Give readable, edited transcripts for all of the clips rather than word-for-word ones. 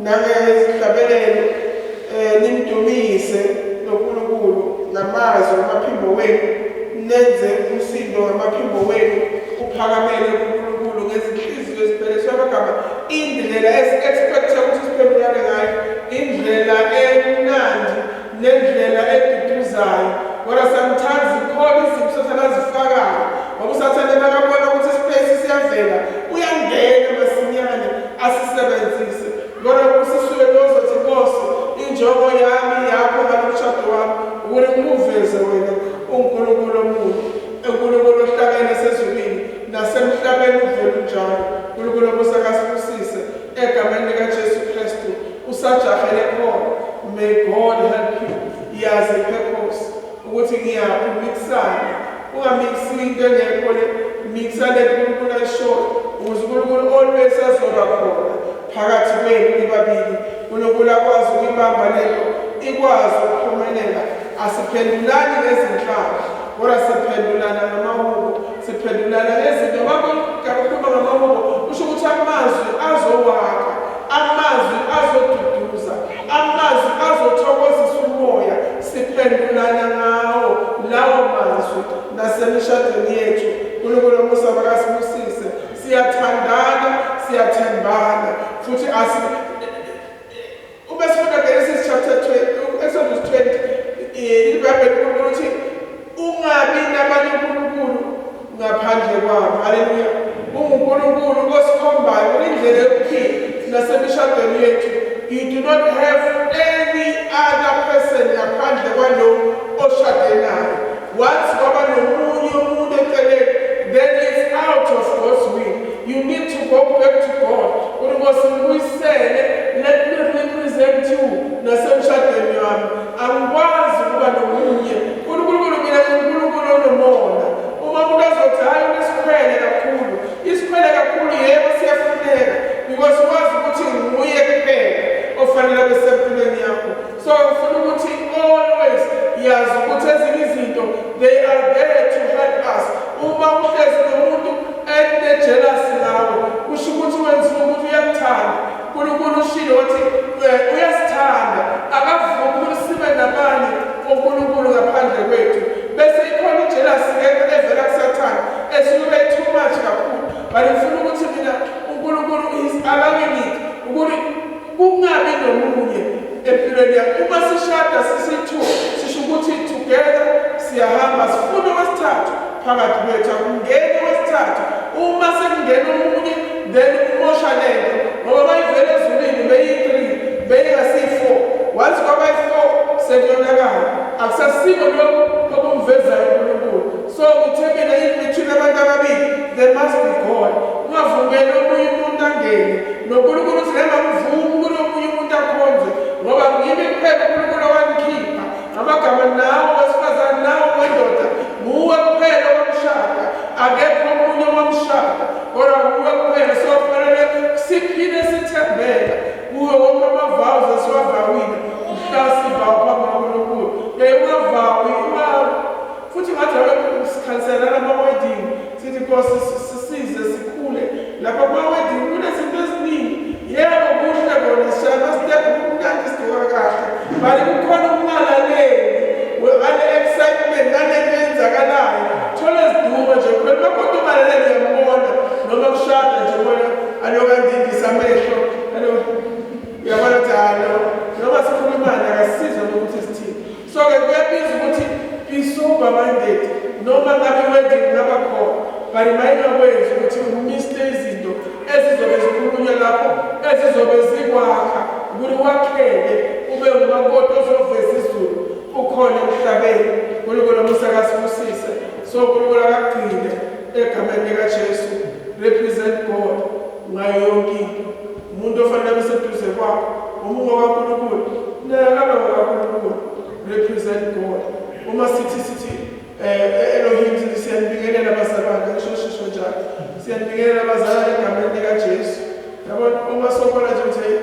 nangezihlabelelo nimdumise noNkulunkulu ngamazwi amaphimbo wenu, nenze umsindo ngamaphimbo wenu uphakamele kuNkulunkulu ngezinhliziyo eziphelelwe amagama, indlela esi-expecte ukuthi siphendulane ngayo, indlela emnandi nendlela eduduzayo. Kodwa sometimes zikhona izinto usathane azifakayo, ngoba usathane nakabona ukuthi ispace siyavela, uyangena masinyane asisebenzise. Kodwa kusisuke lozothi Nkosi, injongo yami yakho ngalomshado wami ukuthi ngikuveze wena uNkulunkulu omuhle, uNkulunkulu ohlabene sezulwini nasemhlabeni uvele unjalo. uNkulunkulu omusakasibusise egameni likaJesu Kristu usajahele khona. May God help you. Yazi purpose ukuthi ngiyaphi mixana, ungamixi into engekho le, mixa le uNkulunkulu ayishoyo, ukuze uNkulunkulu always azoba khona phakathi kwenu nibabili. uNkulunkulu akwazi ukuyibamba lento, ikwazi ukuphumelela. Asiphendulani ngezinhlamba, kodwa siphendulana ngamahubo, siphendulana ngezinto. Ngakhuluma ngamahubo kusho ukuthi amazwi azowakha, amazwi azoduduza, amazwi azothokozisa umoya. Siphendulana ngawo lawo mazwi nasemishadweni yethu. uNkulunkulu omusa akasibusise. Siyathandana, siyathembana futhi uma sifunda Genesis chapter 20, Exodus 20, iBhayibheli ukuthi ungabi nabanye uNkulunkulu ngaphandle kwami. Haleluya. uNkulunkulu osikhombayo indlela yokuphila nasemishadweni yethu. You do not have any other person ngaphandle kwalo oshade naye. Once kwaba nomunye umuntu eceleni, then it's out of God's will. You need to go back to God. Unikosibuyisele, let me represent you nasemshadweni wami. Angikwazi ukuba nomunye. uNkulunkulu mina uNkulunkulu onomona. Uma umuntu azothi hayi unesikhwele kakhulu, isikhwele kakhulu yebo siyafuneka, because wazi ukuthi nguye kuphela ofanele besempilweni yakho. So ufuna ukuthi always yazi ukuthi ezinye izinto they are there to help us. Uma uhlezi nomuntu ene-jealousy nawe, kusho ukuthi wenziwe ukuthi uyakuthanda. uNkulunkulu ushilo wathi uyasithanda, akavumi ukuthi sibe nabanye oNkulunkulu ngaphandle kwethu. Bese ikhona i-jealousy evela kusathane esuke too much kakhulu. But ngifuna ukuthi mina uNkulunkulu is allowing it ukuthi kungabi nomunye empilweni yakho. Uma sishada sisi-two, sisho ukuthi together siyahamba, sifune wesithathu phakathi kwethu, akungeni wesithathu. Uma sekungena omunye then umosha lento, ngoba bayivele ezulwini beyi-3 beyingasiyi-4. Once kwabayi-4 sekuyonakala, akusasiko lokho okumvezayo uNkulunkulu. So uthekele in-between abantu ababili, there must be God. Ungavumeli omunye umuntu angene noNkulunkulu uthi noma ngivuma ukuthi omunye umuntu akhonze, ngoba ngimi kuphela uNkulunkulu owangikhipha. Amagama nawo wesifazane nawo wendoda, nguwe kuphela owamshada, akekho omunye owamshada, kodwa nguwe kuphela. So kufanele siphile sithembela kuwo wonke ama-vows esiwavawile mhla sivawu phambi kaNkulunkulu. Ungavawi futhi ngathi sikhanselana ama-wedding, sithi Nkosi sisize sikhule lapha kuma-wedding. Kunezinto eziningi, yebo kuhle kona sishaya ama-step kumnandi sidukwa kahle, but kukhona ukungalaleli ngale-excitement nalento eyenzakalayo. Thola ziduka nje kuphela kodwa ungalaleli uyambona noma kushada nje bona alokandindisa amehlo uyabona ukuthi halo noma sikhulumana akasisize nokuthi sithini. So-ke kuyabiza ukuthi be sober-minded noma ngabe wedding ngaba khona, but mayingakwenzi ukuthi umiste izinto ezizobe zikhulunywa lapho ezizobe zikwakha ukuthi wakhele ube ngumakoti ozoveza izulu ukhona emhlabeni. uNkulunkulu omusa akasibusise. So uNkulunkulu akagcine egameni likaJesu. Represent God ngayo yonke into. Umuntu ofanele beseduze kwakho umungo kaNkulunkulu nakaba ngokaNkulunkulu. Represent God. Uma sithi Elohim siyanibingelela abazalwane, ngisho njalo siyanibingelela abazalwane egameni likaJesu. Yabona uma sokhona nje ukuthi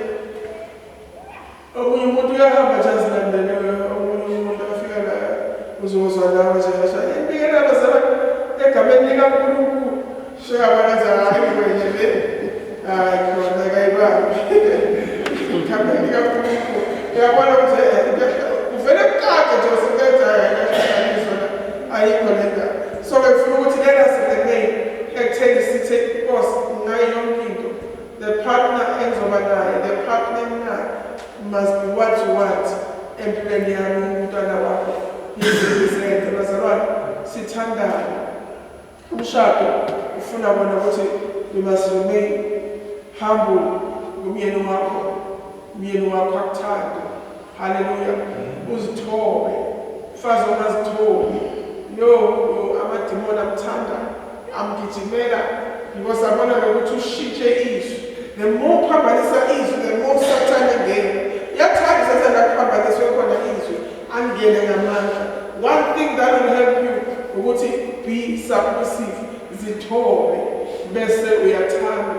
omunye umuntu uyahamba nje azilandele, omunye umuntu afika la uzozwa lawo nje asho nibingelela abazalwane egameni likaNkulunkulu. Shaya bana hayi kwenye le hayi khona kayibambi ikhameni kaNkulunkulu uyabona ukuthi uvele kucace nje usebenzayo ayihlanganiswa ayikho le ndaba. So ngifuna ukuthi let us remain ekutheni sithi Nkosi ngayo yonke into the partner engizoba naye the partner naye must be what you want empilweni yami umntwana wakho yizinto bazalwane sithandane. Umshado ufuna bona ukuthi we must remain humble kumyeni wakho akuthande. Hallelujah. Uzithobe mfazi ongazithobi yo amadimoni amthanda amgijimela because abona ukuthi ushintshe izwi. The more phambanisa izwi the more Satan engena. Yathanda Satan akuphambaniswe khona izwi angene ngamandla. One thing that will help you ukuthi be submissive, zithobe bese uyathanda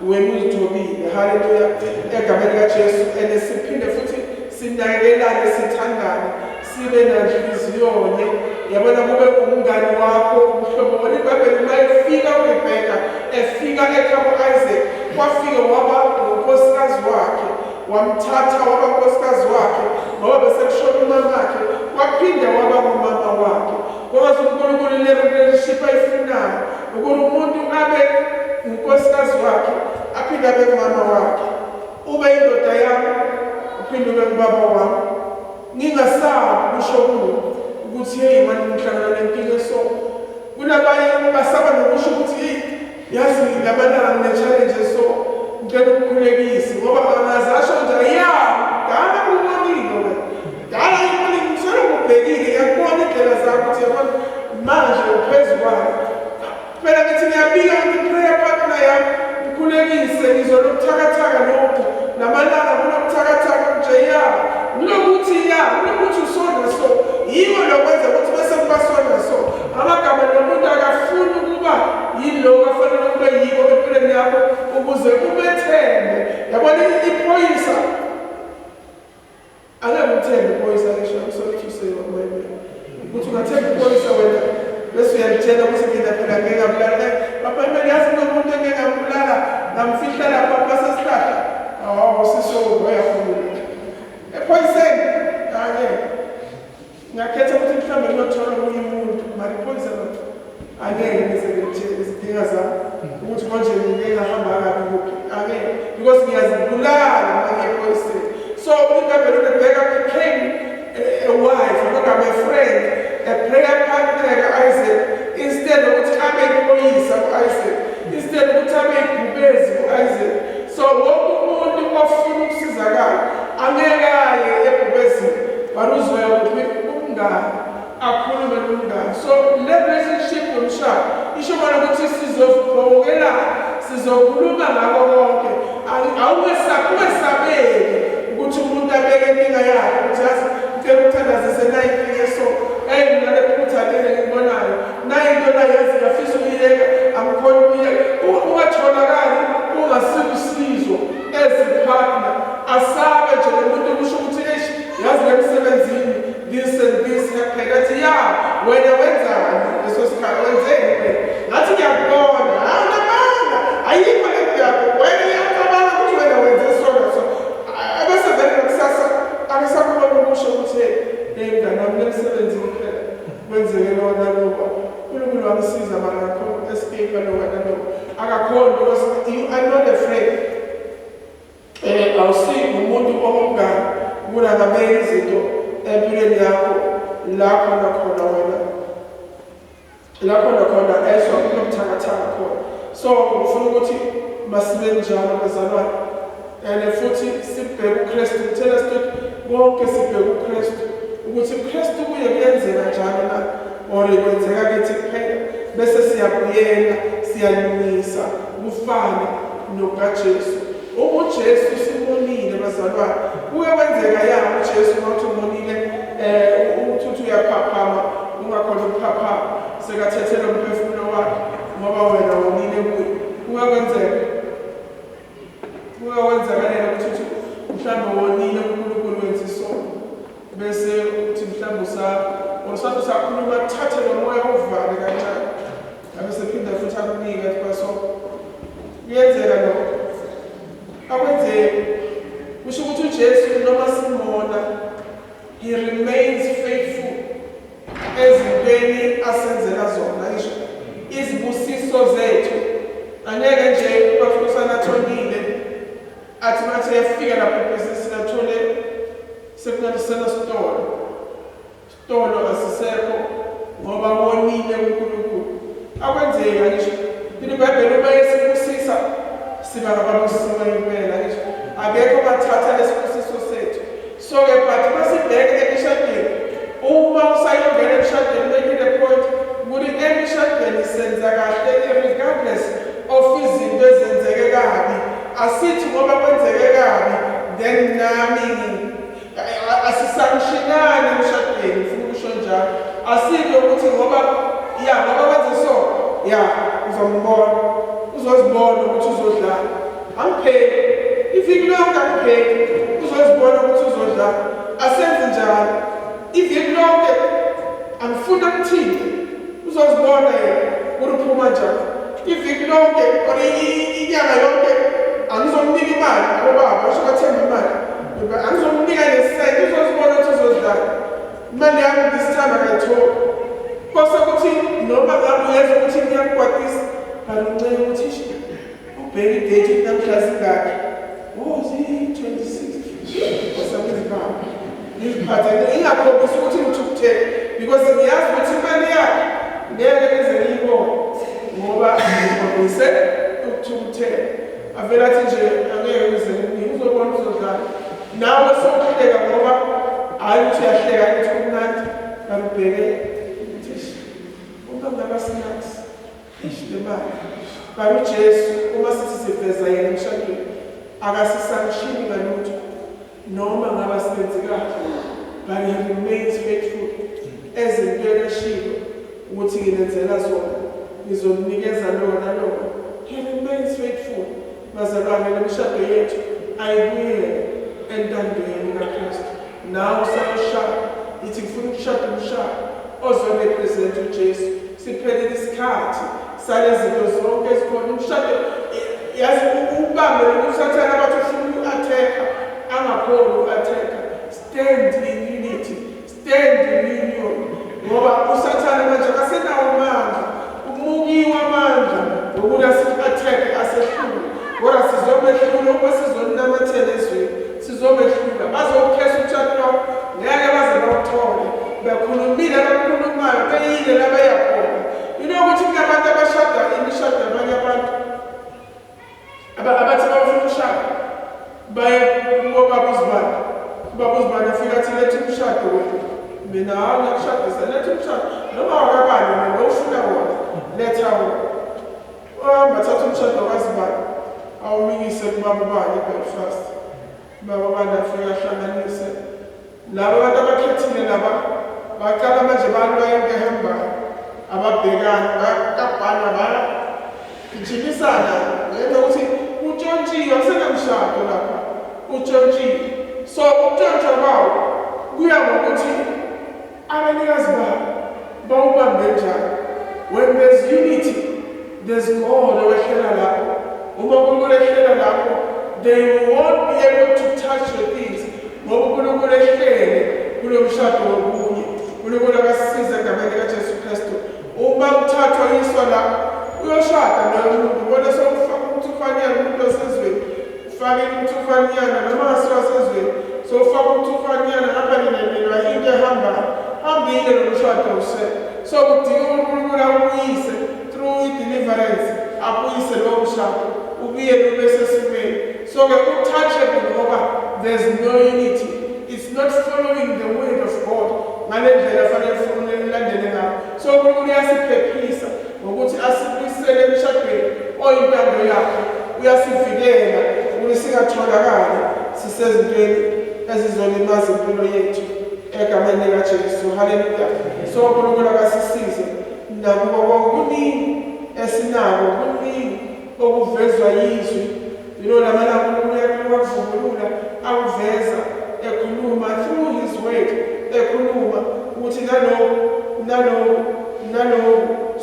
wena uzithobile. Hallelujah. Egameni kaJesu siphinde futhi sinakelelane sithandane sibe nanhliziyonye yabona kube umngani wakho umhlobo wena iBhayibheli mayefika uRebecca efika ekhaya Isaac kwafika waba unkosikazi wakhe wamthatha waba unkosikazi wakhe ngoba bese kushona umama wakhe waphinde waba umama wakhe ngoba uNkulunkulu le relationship ayifunayo ukuthi umuntu abe unkosikazi wakhe aphinde abe umama wakhe ube indoda yami uphinde ube ubaba wami ngingasabi kusho ukuthi hey manje ngihlangana nenkinga so kunabanye basaba nokusho ukuthi yazi labantu ngine-challenge so ngicela ukukhulekisa ngoba angazasho nje ya dala ubonile wena dala imali ngisolo kubhekile yakubona indlela zakho ukuthi yabona manje uphezu kwayo phela ngithi ngiyabika ngi-prayer partner yami ukhulekise ngizolokuthakathaka lokhu namalanga kunokuthakathaka nje ya kunokuthi usona so yiwo lokwenza ukuthi bese kubasona so amagama nomuntu akafuni ukuba yilo afanele kube yiko empilweni yakho ukuze ubethembe. Yabona iphoyisa angeke uthembe iphoyisa ngisho I'm sorry to say what my man ukuthi ungathemba iphoyisa wena bese uyalitshela ukuthi mina phela ngeke ngabulala papa imali yazi nomuntu engeke ngabulala ngamfihla lapha basesihlahla sisho uyafuna ephoyiseni kanye ngakhetha ukuthi mhlawumbe ngiyothola omunye umuntu mari iphoyisa lokho angeke ngizekutshela izidinga zami ukuthi konje ngeke ngahamba kabi kuphi angeke because ngiyazibulala ngiyephoyiseni. So uNkabelo Rebecca became a wife not a friend a prayer partner Isaac instead of ukuthi abe iphoyisa Isaac instead of ukuthi abe ibhubezi Isaac. So wonke umuntu ofuna ukusizakala angeke aye ebhubezini baruzoya kuphi umngane akhulume nomngane. So le relationship yomshado isho bona ukuthi sizovukela sizokhuluma ngako konke awungesabeki ukuthi umuntu abeke inkinga yakhe ukuthi yazi ngicela ukuthandazise nayi inkinga so mina le phutha leli engibonayo nayi into nayo yazi ngiyafisa ukuyiyeka angikhona ukuyiyeka ungatholakali ungasilusizo eziphana asabe nje umuntu kusho ukuthi yazi emsebenzini this and this happened athi ya wena wenzani leso sikhathi wenzeni ngathi ngiyakubona awunamanga ayikho le yakho wena uyacabanga ukuthi wena wenze sona so abese vele kusasa akusakhona ukusho ukuthi hey mngane wami emsebenzini phela kwenzeke lona lokho uNkulunkulu wangisiza manje akho escape lo akakhona because I'm not afraid awusi umuntu omngane kunangamele izinto empilweni yakho lapho nakhona wena lapho nakhona esho kunokuthakathaka khona. So ngifuna ukuthi masibe njalo bazalwane and futhi sibheke uKristu uthela sithi konke sibheke uKristu ukuthi uKristu kuye kuyenzeka njalo na or kwenzeka kithi kuphela bese siyabuyela siyalungisa kufane nokaJesu. UJesu simonile bazalwane kuye kwenzeka yami uJesu ukuthi umonile uthi uyaphaphama ungakhona ukuphaphama sekathethela umphefumulo wakhe ngoba wena wonile kuye kuye kwenzeka ukuthi mhlawumbe wonile uNkulunkulu wenza isono bese uthi mhlawumbe usakhuluma thathe lo moya uvale kancane abese phinda futhi akunike kwaso kuyenzeka lokho akwenzeki kusho ukuthi athi manje yafika lapho ebhizinisi lathole sekungathi sitolo asisekho ngoba wonile uNkulunkulu akwenzeka ngisho iBhayibheli uma esibusisa siba ngababusisa impela ngisho akekho bathatha lesibusiso sethu so-ke but masibheke emishadweni uma usayongena emishadweni make the point ukuthi emishadweni senza kahle regardless of izinto ezenzeke kabi asithi ngoba kwenzeke kabi then nami asisangishinani emshadweni ufuna ukusho njalo asike ukuthi ngoba wenze so uzozibona ukuthi uzodlala angipheki iviki lonke angipheki uzozibona ukuthi uzodlala asenze njalo iviki lonke angifuna ukuthini uzozibona yena ukuthi uphuma njani iviki lonke or inyanga yonke angizomnika imali ngobaba basho bathemba imali angizomnika nesenti uzozibona ukuthi uzodlala imali yami this time akayithola kosa ukuthi noma ngabe uyenza ukuthi ngiyakukwatisa kanti uncela ukuthi ubheke idate ukuthi namhla zingaki zi-26 osamuzibamba ngiziphathe ingakhombisi ukuthi ngithukuthele because ngiyazi ukuthi imali yakhe ngeke ize ngiyibone ngoba ngikhombise ukuthukuthela avela athi nje angeke uze ngizobona uzodlala nawe sowuhleka ngoba hayi ukuthi uyahleka ukuthi kumnandi kanti ubheke ngabasinathi le mali kanti uJesu uma sithi siveza yena emshadweni akasisangishini ngalutho noma ngaba sibenzi kahle but he remains faithful ezintweni eshilo ukuthi nginenzela zona ngizomnikeza lona he remains faithful bazalwane lemishado yethu ayibuyele entandweni kaKristu nawe usashada ithi ngifuna ukushada umshado ozorepresent uJesu siphelele isikhathi salezinto zonke ezikhona umshado yazi ubambe ukusathana abathi ufuna uku-attack angakhona uku-attack stand in unity stand in union ngoba usathana manje akasenawo amandla ukumukiwa amandla ngokuthi asi-attack asehlule kodwa sizomehlula uma sizonamathela ezweni sizomehlula bazowukhesa umshado wakho ngeke baze bawuthole bekhulumile abakhulumayo beyile labayakhona ukuthi kunabantu abashada imishado yabanye abantu abathi bafuna ukushada baye kubaba uzibani afika athi letha umshado wena mina ngiyakushadisa letha umshado noma wakabani mina ufuna wona letha wona bathatha umshado wakazibani awumikise kubaba ubani eBelfast baba ubani afika ahlanganise laba abantu abakhethile laba baqala manje balwa into ehambayo ababhekana bakabhana bajimisana ngenxa ukuthi utshontshiwe asenamshado lapha utshontshiwe so ukuntshontsha kwawo kuya ngokuthi abanikazi bawubambe njani when there's unity there's God owehlela lapho uma uNkulunkulu ehlela lapho they won't be able to touch your things ngoba uNkulunkulu ehlele kulo mshado wobunye uNkulunkulu akasiza egameni likaJesu Kristu uma uthathwa iswa la uyoshada nomuntu ubona sokufaka umthufanyana umuntu osezweni ufake umthufanyana noma asezweni so ufaka umthufanyana ngapha nenelwa into ehambayo hambile nomshado use so kudinga uNkulunkulu abuyise through deliverance abuyise lo mshado ubuyele bese simeni so ke untouchable ngoba there's no unity it's not following the word of God ngalendlela fanele ufune ulandele ngayo so uNkulunkulu uyasiphephisa ngokuthi asibuyisele emshadweni oyintando yakhe uyasivikela ukuthi singatholakali sisezintweni ezizolimaza impilo yethu egameni likaJesu haleluya so uNkulunkulu akasisize nakubo konkuningi esinako kuningi okuvezwa yizwi lamalanga uNkulunkulu yakuvumulula akuveza ekhuluma through his word ekhuluma ukuthi nalo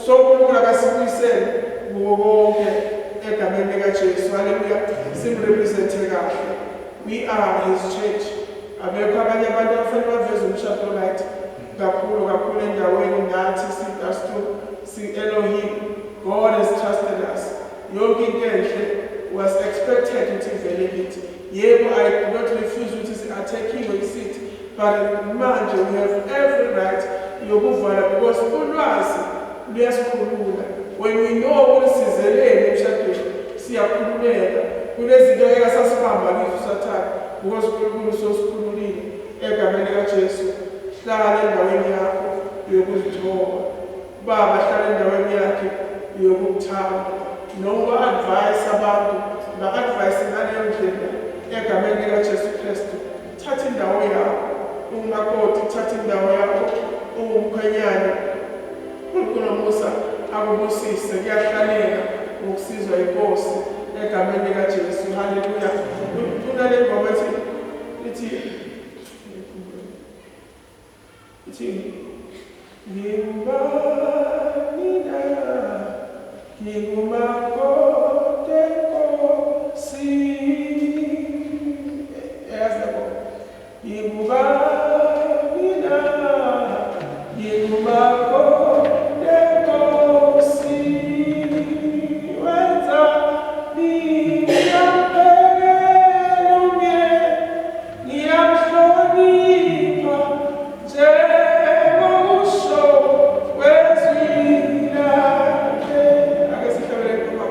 so uNkulunkulu akasibuyisele konke egameni likaJesu haleluya simrepresente kahle we are his church abekho abanye abantu abafanele baveze umshado right kakhulu endaweni nathi si Elohim God has trusted us yonke into enhle was expected ukuthi ivele kithi Yebo, I do not refuse ukuthi si-attack-iwe isithi, but manje we have every right yokuvala because ulwazi luyasikhulula. When we know ulisizeleni emshadweni, siyakhululeka. Kunezinto engasasibamba kizo usathane because uNkulunkulu sosikhululile egameni likaJesu. Hlala endaweni yakho yokuzithoba. Baba hlala endaweni yakhe yokuthamba. Noma advice abantu, ba-advise ngaleyo ndlela egameni likaJesu Kristu. Thatha indawo yakho. Ungakhodi thatha indawo yakho. Umkhwenyana. uNkulunkulu Musa akubusise kuyahlalela ukusizwa inkosi egameni likaJesu. Haleluya. Kunale ngoma ithi ngimbani na ngingumakoti enkosi. Yazabo ngingubani na ngingumakoti enkosi. Wenza ngiyamphekela umyeni, ngiyamhlonipha njengokusho kwezwi lakhe. Ake sihlabele ngoma.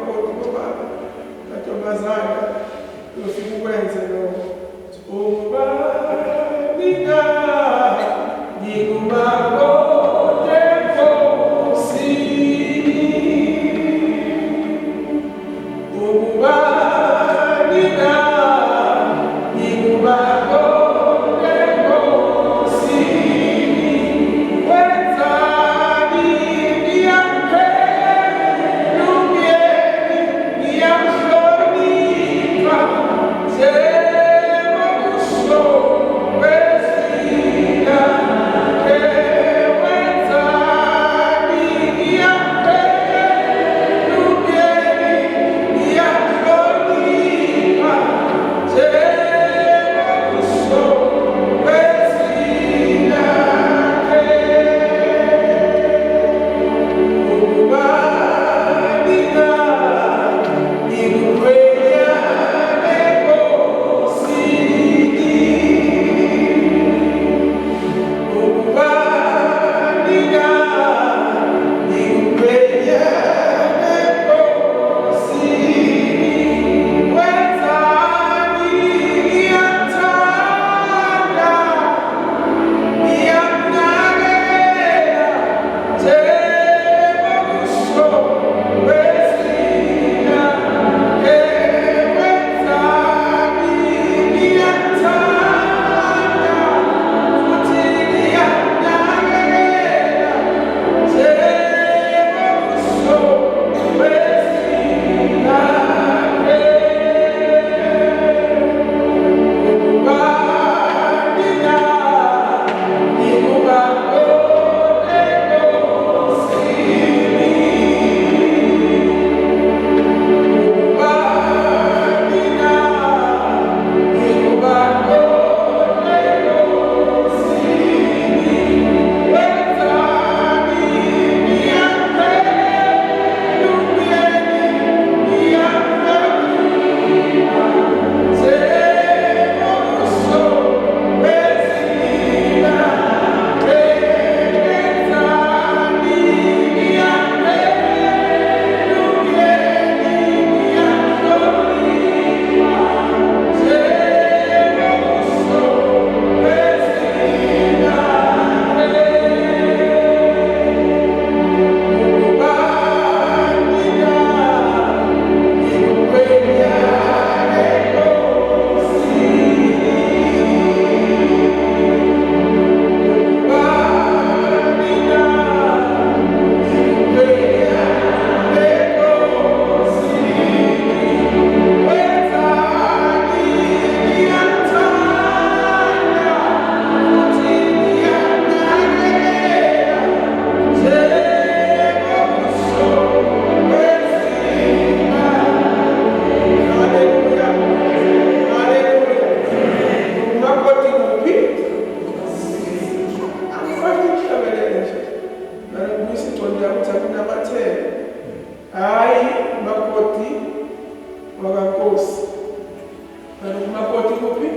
umakoti kuphi?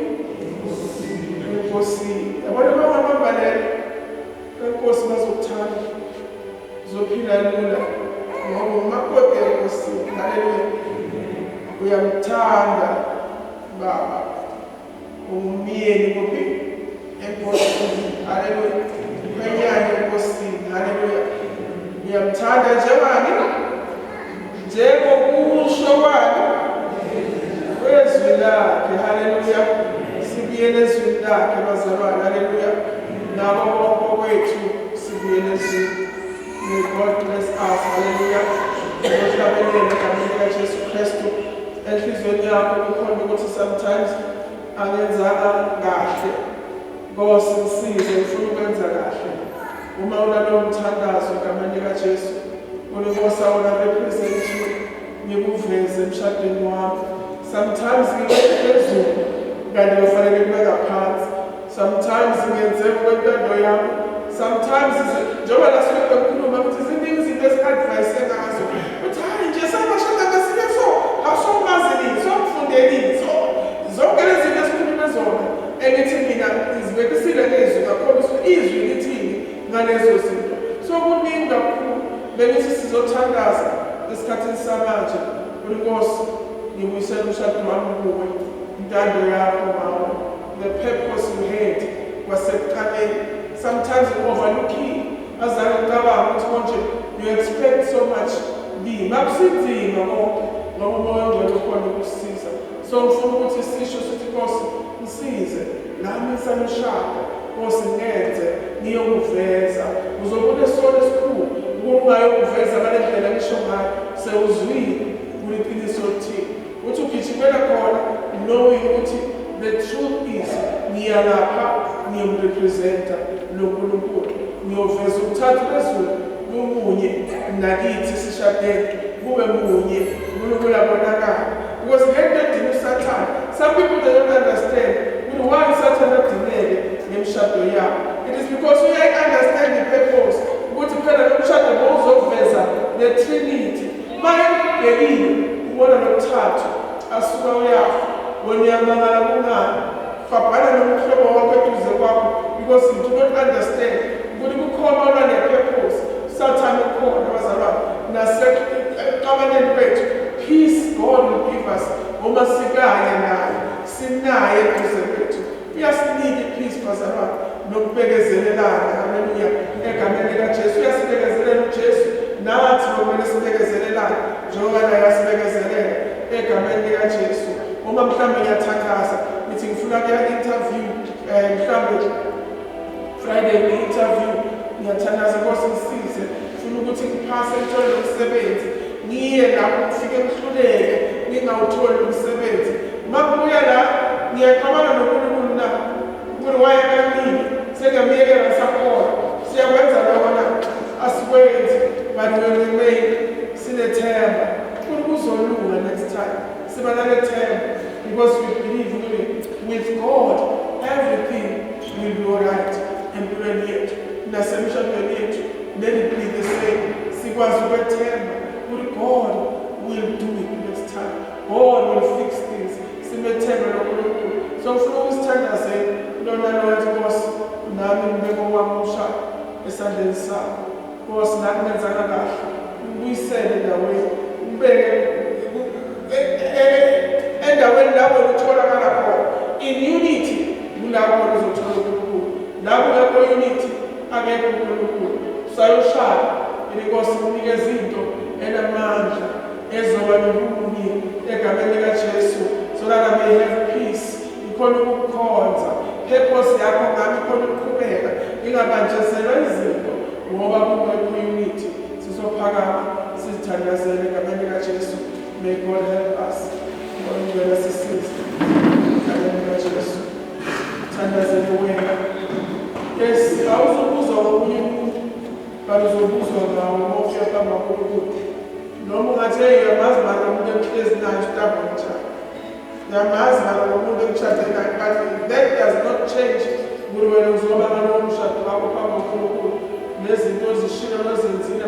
Enkosini. Yabona bangabambalele enkosi bazokuthanda, uzophila lula ngoba umakoti enkosini. Haleluya. Uyamthanda baba, umyeni kuphi? Enkosini. Haleluya. Ukhwenyana enkosini. Haleluya. Uyamthanda njengani? Njengokusho kwakhe kwezwi lakhe. Haleluya. Sibuyele ezwini lakhe bazalwane. Haleluya. Nabo bokwethu sibuyele ezwini. May God bless us. Haleluya. Ngohlabelele egameni likaJesu Kristu. Enhliziyweni yakho kukhona ukuthi sometimes angenzanga kahle. Nkosi ngisize ngifuna ukwenza kahle. Uma unalowo mthandazo egameni likaJesu, uNkosi awona represent you, ngikuveze emshadweni wami. Sometimes ngibeke phezulu kanti kufanele kubeka phansi. Sometimes ngenze ngokwentando yami. Sometimes njengoba lasuke bekhuluma ukuthi ziningi izinto esi-advise ngazo. Uthi hayi nje sabashada besike so, awusomazini, somfundeli, zonke lezi zinto esikhulume zona. Engithi mina ngizibekisile lezwi ngakhombisa izwi lithini ngalezo zinto. So kuningi kakhulu bengithi sizothandaza esikhathini samanje. uNkosi ngibuyisela umshado wami kuwe, intando yakho mawe, the purpose you had wasekuqaleni. Sometimes you overlooking azange ngicabanga ukuthi konje you expect so much kimi. Akusinzima konke ngoba umoya ongcwele ukhona ukusiza. So ngifuna ukuthi sisho sithi Nkosi ngisize nami ngisamshada. Nkosi ngenze ngiyokuveza. Uzobona isona esikhulu ukungayokuveza ngale ndlela ngisho ngayo. Sewuzwile kuliqiniso lithini. Uthi ugijimela khona knowing ukuthi the truth is ngiyalapha ngiyomrepresenta lo Nkulunkulu. Ngiyoveza ukuthatha phezulu kumunye nakithi sishadene kube munye uNkulunkulu abonakala. Because ngeke edinga uSathane. Some people they don't understand why Satan adinele ngemshado yabo. It is because we understand the purpose. Ukuthi phela lo mshado bowuzoveza the Trinity. Manje bekile ubona lokuthathu asuka uyafa wonyamangala kungani fabhala nomhlobo wakho eduze kwakho because you do not understand ukuthi kukhona ne-purpose. Satan ukhona bazalwane nasekuqabaneni kwethu. Peace God will give us uma sikanye naye sinaye eduze kwethu. Uyasinika i-peace bazalwane nokubekezelelana. Haleluya. Egameni likaJesu uyasibekezelela uJesu nathi kumele sibekezelelane njengoba naye asibekezelela egameni likaJesu. Uma mhlawumbe ngiyathakasa ngithi ngifuna kuya interview mhlawumbe Friday ngi-interview ngiyathandaza Nkosi ngisize ngifuna ukuthi ngiphase ngithole lo msebenzi ngiye lapho ngifike ngihluleke ngingawutholi lo msebenzi. Uma kubuya la ngiyaqabana noNkulunkulu na ukuthi wayekanini sengamyekela ngisakhona siyakwenza lokho na asikwenzi but we remain sinethemba ukuthi kuzolunga next time. Siba nalethemba because we believe with God everything will be alright empilweni yethu nasemshadweni yethu. Let it be the same. Sikwazi ukwethemba ukuthi God will do it next time. God will fix things. Simethemba loNkulunkulu. So ngifuna ukusithandaze lona lowethi Nkosi nami ngibeke owami umshado esandleni sakho. Nkosi nathi ngenzana kahle ngibuyisele endaweni ngibeke endaweni lapho utholakala khona in unity. Kulapho uzothola uNkulunkulu. Lapho ngekho unity akekho uNkulunkulu. Sayoshada inkosi kunikeza into enamandla ezoba nobunye egameni likaJesu so that I may have peace. Ikhona ukukhonza purpose yakho ngami ikhona ukuqhubeka ingabanjezelwa izinto ngoba kungekho unity. Sizophakama sizithandazele egameni likaJesu. May God help us. Ngibona sisize egameni likaJesu. Thandazele wena. Yes, awuzobuzwa ngomunye umuntu kanti uzobuzwa ngawo uma ufika phambi kaNkulunkulu. Noma ungathi uyamazi mana umuntu emhlezi nayo isitabha njani. Uyamazi mana umuntu emshade nayo but that does not change ukuthi wena uzoba nalowo mshado wakho phambi kaNkulunkulu nezinto ozishilo nozenzile